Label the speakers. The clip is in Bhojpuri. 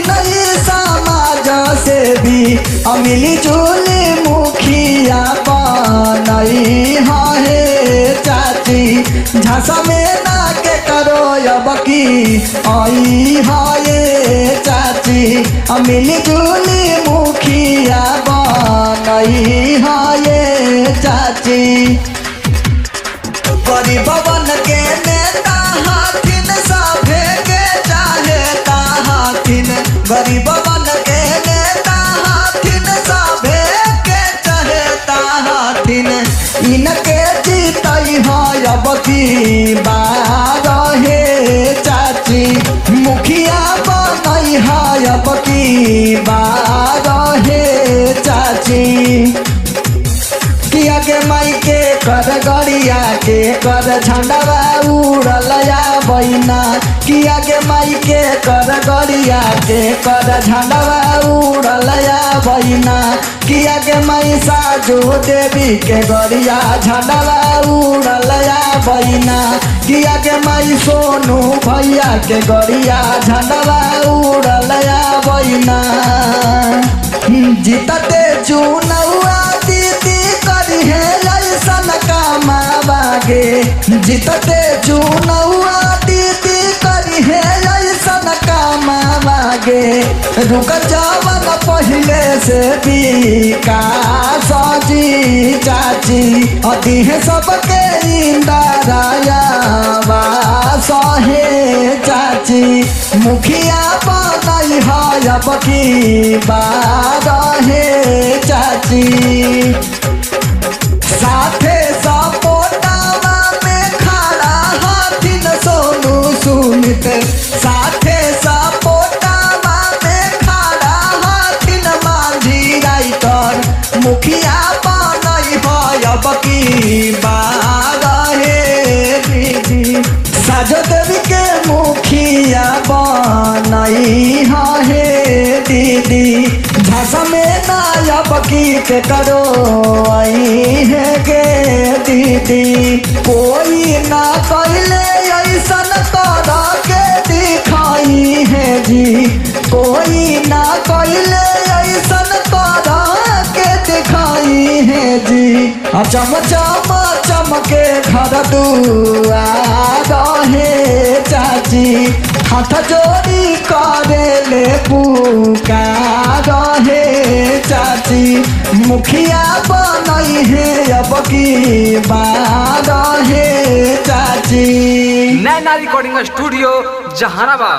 Speaker 1: नहीं समाज से भी मिली जुली मुखिया बनई है चाची। झांसा में ना के करो अब की आई है चाची। मिली जुली मुखिया बनई है चाची। गरीबवन के नेता हाथिन सभे के चाहेता हाथिन। गरीबवन के नेता हाथिन सभे के चाहेता हाथिन। इनके जीतई है अब की बार हे चाची। मुखिया बनई है अब की बार हे चाची। किया के माई के कर गड़िया के कर झंडवा उड़लया बैना। किया के माई के कर गड़िया के कर झंडवा उड़लया बैना। किया के माई साजो देवी के गड़िया झंडवा उड़लया बैना। किया के माई सोनू भैया के गड़िया झंडवा उड़लया बैना। जीतते चुनौआ दीदी करी है ऐसन कामावागे। जीतते चुनौआ दीदी करी है ऐसन कामावागे। रुक जावन पहले से भी का सजी चाची। अति है सबके इंदराया सहे चाची। मुखिया बनई है अब की बार हे चाची। साथे सपोटावा में खड़ा हाथिन सोनू सुमित। साथे सपोटावा में खड़ा हाथिन माझी राइटर। मुखिया बनई है अब की बार हे दीदी। साजो देवी के मुखिया बनई है दीदी। झांसा में नायब की के करो आई है गे दीदी। कोई ना कैले ऐसन तरह के दिखाई है जी। कोई ना कैले ऐसन तरह के दिखाई है जी। चम चम चमके घर दुआर हे चाची। हाथ जोड़ी करे ले पुकार हे चाची। मुखिया बनई है अब की बार हे चाची।
Speaker 2: नैना रिकॉर्डिंग स्टूडियो जहानाबाद।